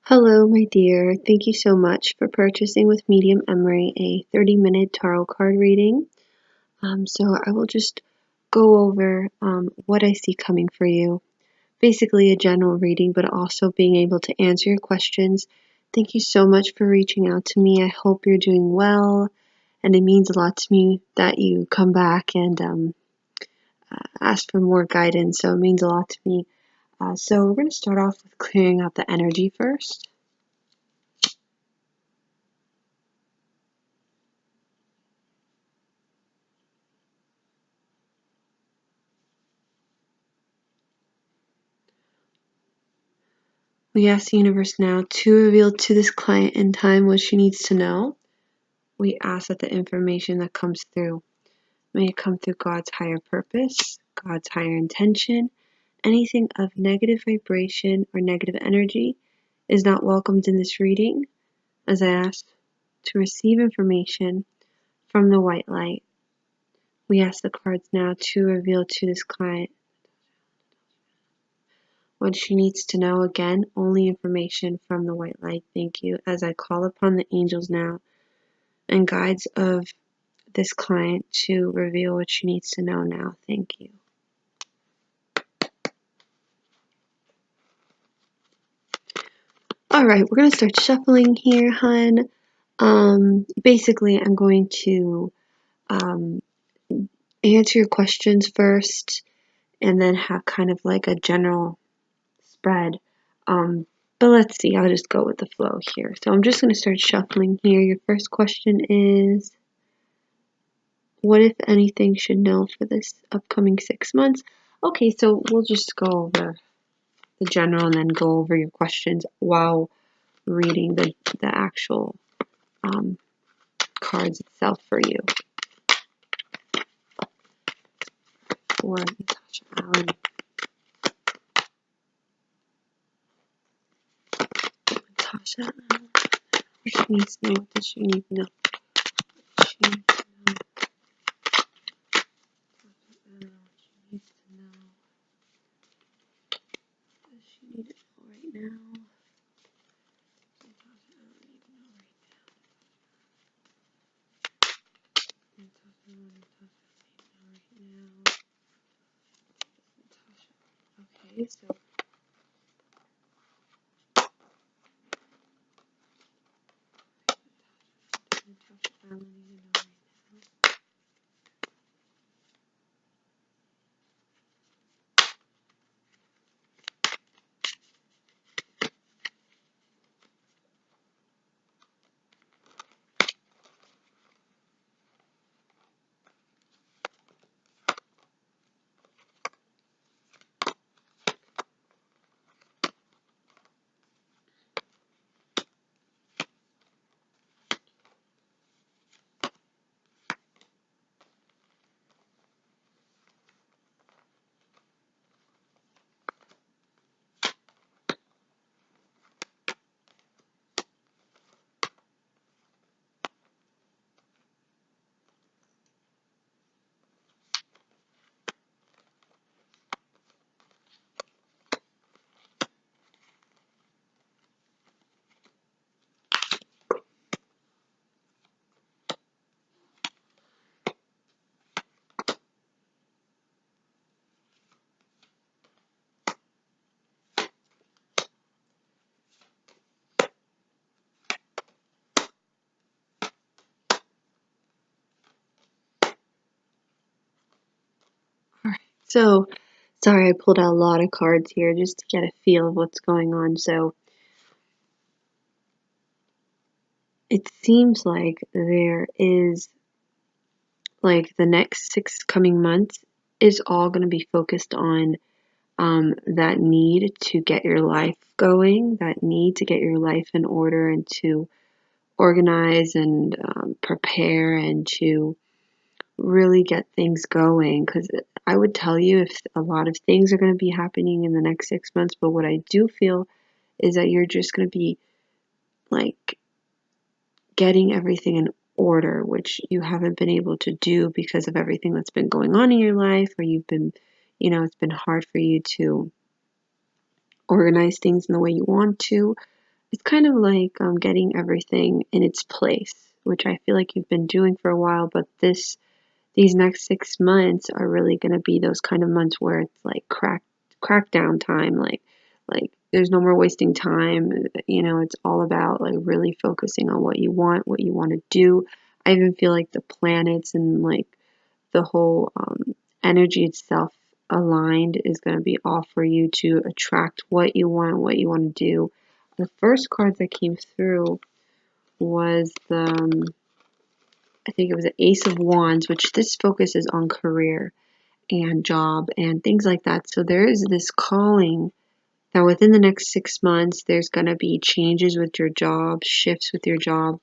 Hello, my dear. Thank you so much for purchasing with Medium Emary a 30-minute tarot card reading. So I will just go over what I see coming for you. Basically a general reading, but also being able to answer your questions. Thank you so much for reaching out to me. I hope you're doing well, and it means a lot to me that you come back and ask for more guidance, so it means a lot to me. So we're going to start off with clearing out the energy first. We ask the universe now to reveal to this client in time what she needs to know. We ask that the information that comes through, may it come through God's higher purpose, God's higher intention. Anything of negative vibration or negative energy is not welcomed in this reading, as I ask to receive information from the white light. We ask the cards now to reveal to this client what she needs to know. Again, only information from the white light. Thank you. As I call upon the angels now and guides of this client to reveal what she needs to know now. Thank you. All right, we're going to start shuffling here, hun. Basically, I'm going to answer your questions first and then have kind of like a general spread. But let's see, I'll just go with the flow here. So I'm just going to start shuffling here. Your first question is, what, if anything, should know for this upcoming 6 months? Okay, so we'll just go over the general and then go over your questions while reading the actual cards itself for you. For Natasha Allen. Natasha Allen. She needs to know. What does she need to know? She needs to know. She needs to know. What does she need to know right now? Natasha Allen needs to know right now. Natasha Allen needs to know right now. Natasha. Okay, so. Natasha Allen needs to know right now. So, sorry, I pulled out a lot of cards here just to get a feel of what's going on. So, it seems like there is, like, the next 6 coming months is all going to be focused on that need to get your life going, that need to get your life in order and to organize and prepare and to really get things going. Because I would tell you if a lot of things are going to be happening in the next 6 months, but what I do feel is that you're just going to be like getting everything in order, which you haven't been able to do because of everything that's been going on in your life, or you've been, it's been hard for you to organize things in the way you want to. it's kind of like getting everything in its place, which I feel like you've been doing for a while, but these next 6 months are really going to be those kind of months where it's like crackdown time, like there's no more wasting time. It's all about like really focusing on what you want to do. I even feel like the planets and like the whole energy itself aligned is going to be all for you to attract what you want to do. The first card that came through was I think it was the Ace of Wands, which this focuses on career and job and things like that. So there is this calling that within the next 6 months, there's going to be changes with your job, shifts with your job.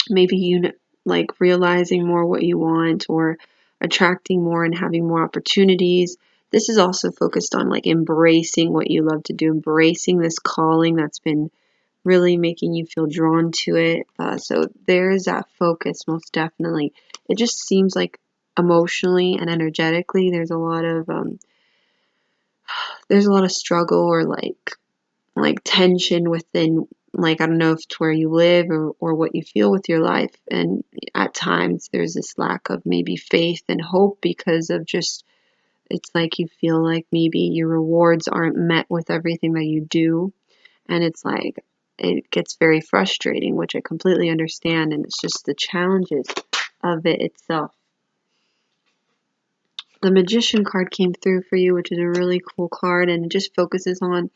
Maybe like realizing more what you want or attracting more and having more opportunities. This is also focused on like embracing what you love to do, embracing this calling that's been really making you feel drawn to it. So there's that focus, most definitely. It just seems like emotionally and energetically, there's a lot of struggle or like tension within, like, I don't know if it's where you live or what you feel with your life. And at times there's this lack of maybe faith and hope because of just, it's like you feel like maybe your rewards aren't met with everything that you do. And it's like, it gets very frustrating, which I completely understand. And it's just the challenges of it itself. The Magician card came through for you, which is a really cool card. And it just focuses on,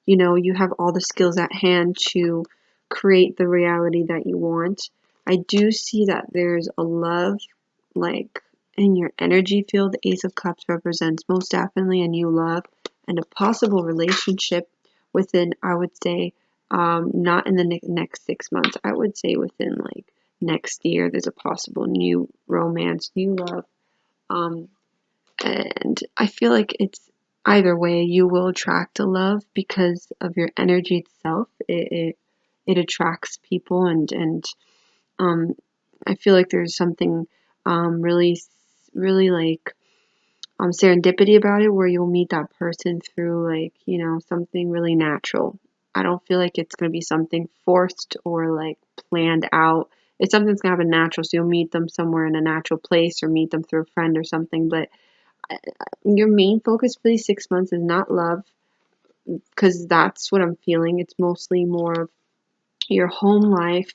you have all the skills at hand to create the reality that you want. I do see that there's a love, like, in your energy field. The Ace of Cups represents most definitely a new love and a possible relationship within, I would say, not in the next 6 months. I would say within, like, next year, there's a possible new romance, new love. And I feel like it's either way, you will attract a love because of your energy itself. It attracts people, and um, I feel like there's something really like serendipity about it, where you'll meet that person through like something really natural. I don't feel like it's gonna be something forced or like planned out. It's something that's gonna happen natural, so you'll meet them somewhere in a natural place or meet them through a friend or something. But your main focus for these 6 months is not love, because that's what I'm feeling. It's mostly more of your home life,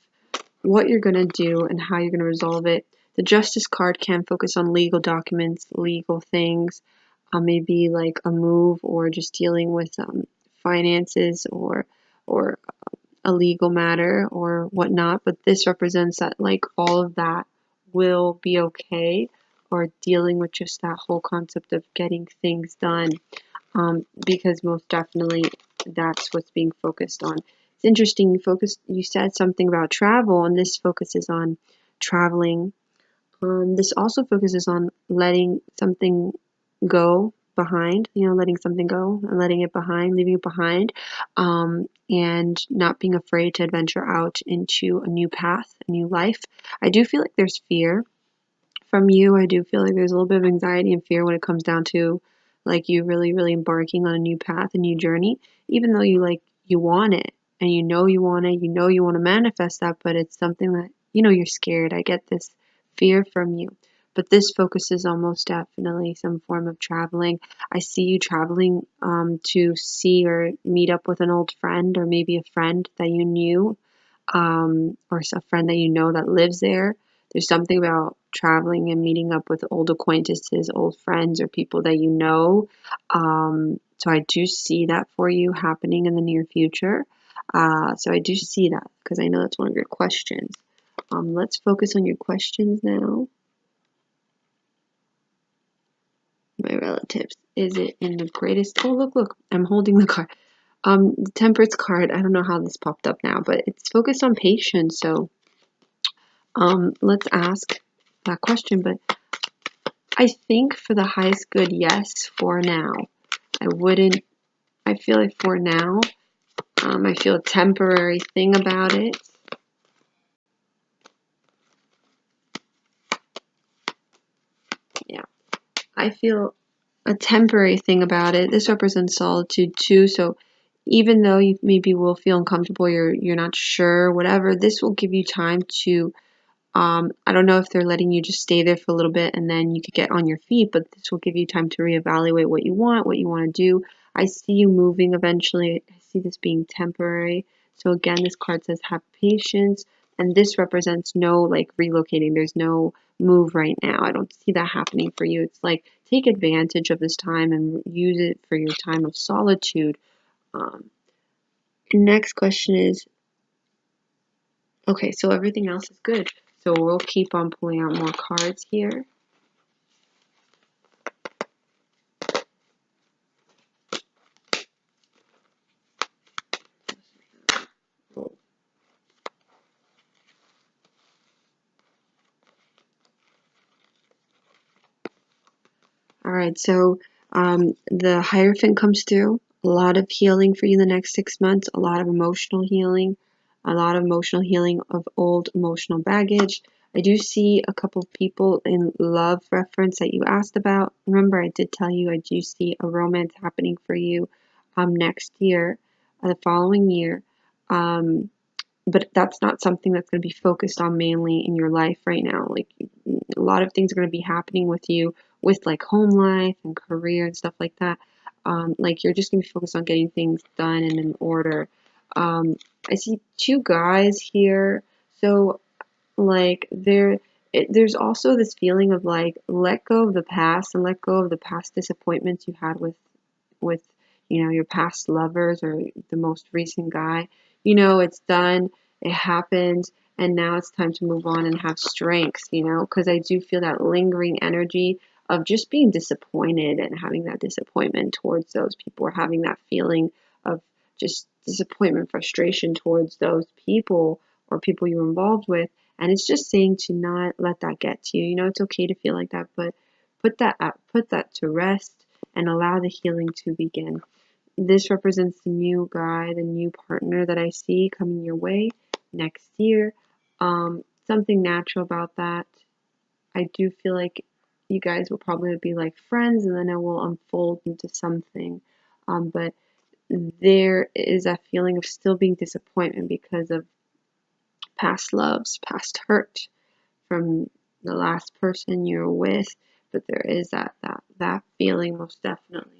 what you're going to do, and how you're going to resolve it. The Justice card can focus on legal documents, legal things, maybe like a move or just dealing with finances or a legal matter or whatnot. But this represents that like all of that will be okay, or dealing with just that whole concept of getting things done, because most definitely that's what's being focused on. It's interesting, you said something about travel, and this focuses on traveling. This also focuses on letting something go behind, letting something go and letting it behind, leaving it behind, and not being afraid to adventure out into a new path, a new life. I do feel like there's fear from you. I do feel like there's a little bit of anxiety and fear when it comes down to like you really, really embarking on a new path, a new journey, even though you want it and you want it, you want to manifest that, but it's something that, you're scared. I get this fear from you. But this focuses on most definitely some form of traveling. I see you traveling to see or meet up with an old friend, or maybe a friend that you knew, or a friend that you know that lives there. There's something about traveling and meeting up with old acquaintances, old friends, or people that you know. So I do see that for you happening in the near future. So I do see that because I know that's one of your questions. Let's focus on your questions now. My relatives. Is it in the greatest? Oh, look, I'm holding the card. The Temperance card. I don't know how this popped up now, but it's focused on patience. So let's ask that question. But I think for the highest good, yes, for now. I feel like for now, I feel a temporary thing about it. Yeah, I feel a temporary thing about it. This represents solitude too, so even though you maybe will feel uncomfortable, you're not sure, whatever, this will give you time to I don't know if they're letting you just stay there for a little bit and then you could get on your feet, but this will give you time to reevaluate what you want to do. I see you moving eventually. I see this being temporary. So again, this card says have patience, and this represents no like relocating. There's no move right now. I don't see that happening for you. It's like take advantage of this time and use it for your time of solitude. Um, Next question is, okay, so everything else is good. So we'll keep on pulling out more cards here. All right, so the Hierophant comes through. A lot of healing for you in the next 6 months, a lot of emotional healing, a lot of emotional healing of old emotional baggage. I do see a couple of people in love reference that you asked about. Remember, I did tell you I do see a romance happening for you next year, the following year. But that's not something that's going to be focused on mainly in your life right now. Like a lot of things are going to be happening with you with like home life and career and stuff like that. Like you're just going to be focused on getting things done and in order. I see two guys here. So like there's also this feeling of like let go of the past and let go of the past disappointments you had with your past lovers or the most recent guy. It's done, it happened, and now it's time to move on and have strength, because I do feel that lingering energy of just being disappointed and having that disappointment towards those people, or having that feeling of just disappointment, frustration towards those people or people you're involved with. And it's just saying to not let that get to you. It's okay to feel like that, but put that to rest and allow the healing to begin. This represents the new guy, the new partner that I see coming your way next year. Something natural about that. I do feel like you guys will probably be like friends and then it will unfold into something. But there is a feeling of still being disappointment because of past loves, past hurt from the last person you're with. But there is that feeling most definitely.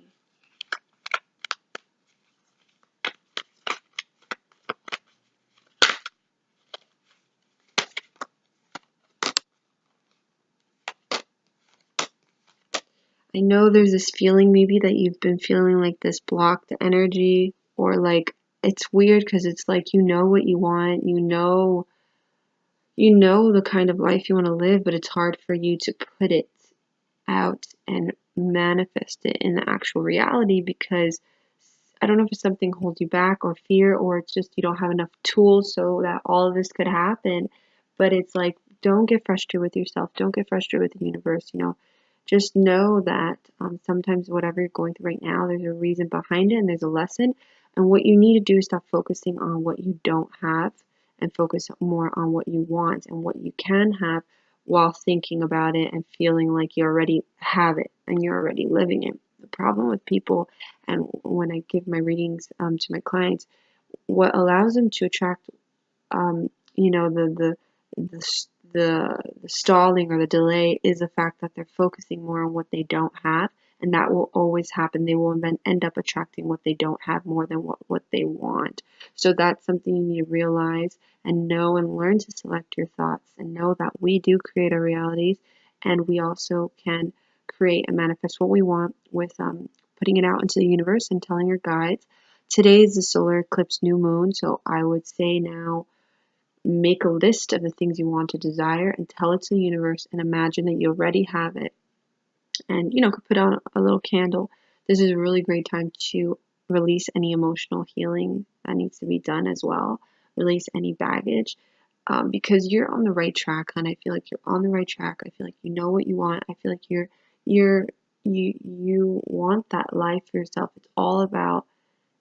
I know there's this feeling maybe that you've been feeling like this blocked energy, or like it's weird because it's like what you want, the kind of life you want to live, but it's hard for you to put it out and manifest it in the actual reality because I don't know if it's something holds you back or fear, or it's just you don't have enough tools so that all of this could happen. But it's like, don't get frustrated with yourself. Don't get frustrated with the universe. Just know that sometimes whatever you're going through right now, there's a reason behind it and there's a lesson. And what you need to do is stop focusing on what you don't have and focus more on what you want and what you can have while thinking about it and feeling like you already have it and you're already living it. The problem with people, and when I give my readings to my clients, what allows them to attract the the the stalling or the delay is the fact that they're focusing more on what they don't have, and that will always happen. They will then end up attracting what they don't have more than what they want. So that's something you need to realize and know and learn to select your thoughts and know that we do create our realities, and we also can create and manifest what we want with putting it out into the universe and telling your guides. Today is the solar eclipse new moon, so I would say now make a list of the things you want to desire and tell it to the universe and imagine that you already have it. And could put on a little candle. This is a really great time to release any emotional healing that needs to be done as well. Release any baggage. Because you're on the right track, and I feel like you're on the right track. I feel like you know what you want. I feel like you want that life for yourself. It's all about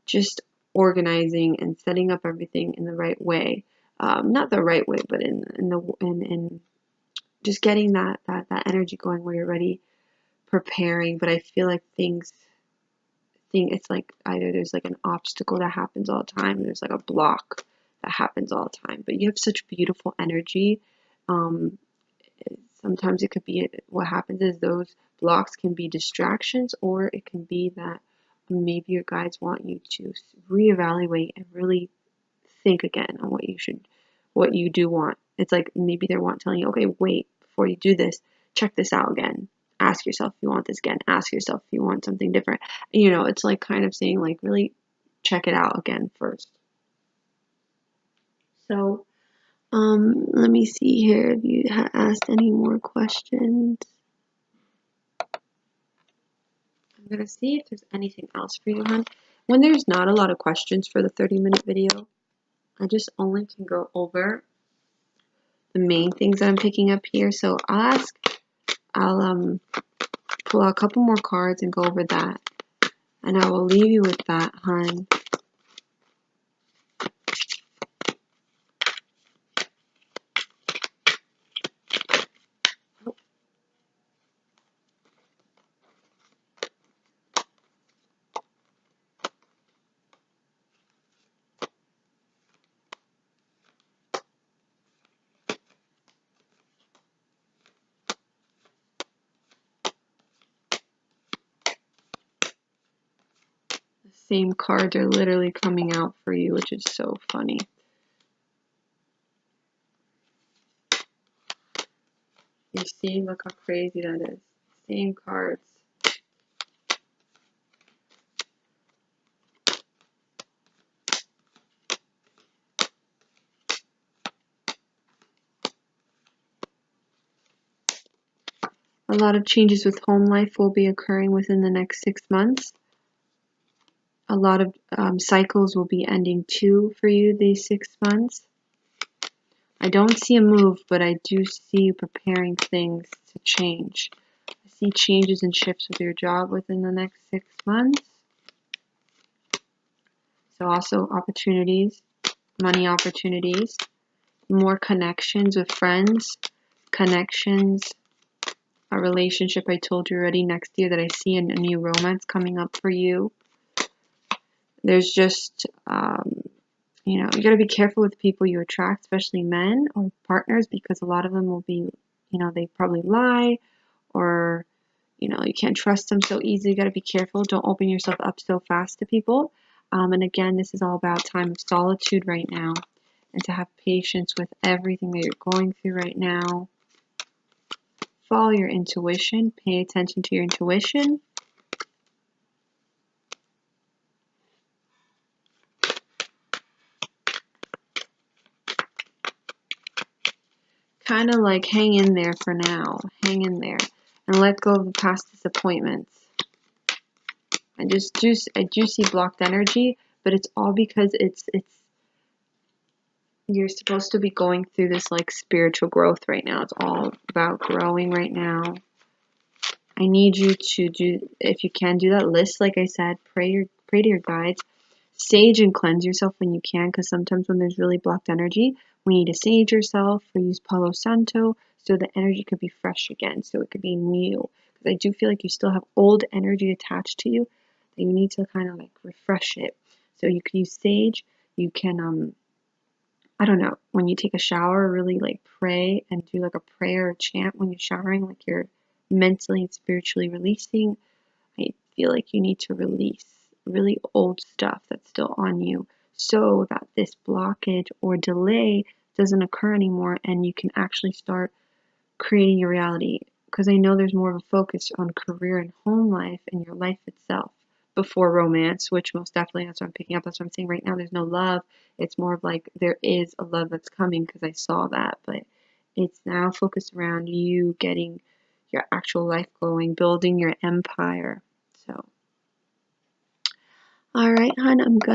just organizing and setting up everything in the right way. Not the right way, but in just getting that energy going where you're ready, preparing. But I feel like things think it's like either there's like an obstacle that happens all the time, and there's like a block that happens all the time. But you have such beautiful energy. Sometimes it could be what happens is those blocks can be distractions, or it can be that maybe your guides want you to reevaluate and really think again on what you do want. It's like maybe they're telling you, okay, wait, before you do this, check this out again. Ask yourself if you want this again. Ask yourself if you want something different. It's like kind of saying like really check it out again first. So, let me see here if you asked any more questions. I'm gonna see if there's anything else for you, hon. When there's not a lot of questions for the 30-minute video, I just only can go over the main things that I'm picking up here. So I'll pull out a couple more cards and go over that. And I will leave you with that, hon. The same cards are literally coming out for you, which is so funny. You see, look how crazy that is. Same cards. A lot of changes with home life will be occurring within the next 6 months. A lot of cycles will be ending too for you these 6 months. I don't see a move, but I do see you preparing things to change. I see changes and shifts with your job within the next 6 months. So also opportunities, money opportunities, more connections with friends, connections, a relationship I told you already next year that I see a new romance coming up for you. There's just, you got to be careful with people you attract, especially men or partners, because a lot of them will be, they probably lie, or, you can't trust them so easily. You got to be careful. Don't open yourself up so fast to people. And again, this is all about time of solitude right now, and to have patience with everything that you're going through right now. Follow your intuition. Pay attention to your intuition. Kind of like hang in there for now. Hang in there and let go of the past disappointments. I do see blocked energy, but it's all because you're supposed to be going through this like spiritual growth right now. It's all about growing right now. I need you to do, if you can, do that list. Like I said, pray to your guides. Sage and cleanse yourself when you can, because sometimes when there's really blocked energy, we need to sage yourself or use Palo Santo so the energy could be fresh again, so it could be new. Because I do feel like you still have old energy attached to you that you need to kind of like refresh it. So you can use sage. You can, I don't know, when you take a shower, really like pray and do like a prayer or chant when you're showering, like you're mentally and spiritually releasing. I feel like you need to release really old stuff that's still on you so that this blockage or delay doesn't occur anymore, and you can actually start creating your reality. Because I know there's more of a focus on career and home life and your life itself before romance, which most definitely, that's what I'm picking up. That's what I'm saying right now. There's no love. It's more of like there is a love that's coming, because I saw that, but it's now focused around you getting your actual life going, building your empire. So, all right, hon, I'm gonna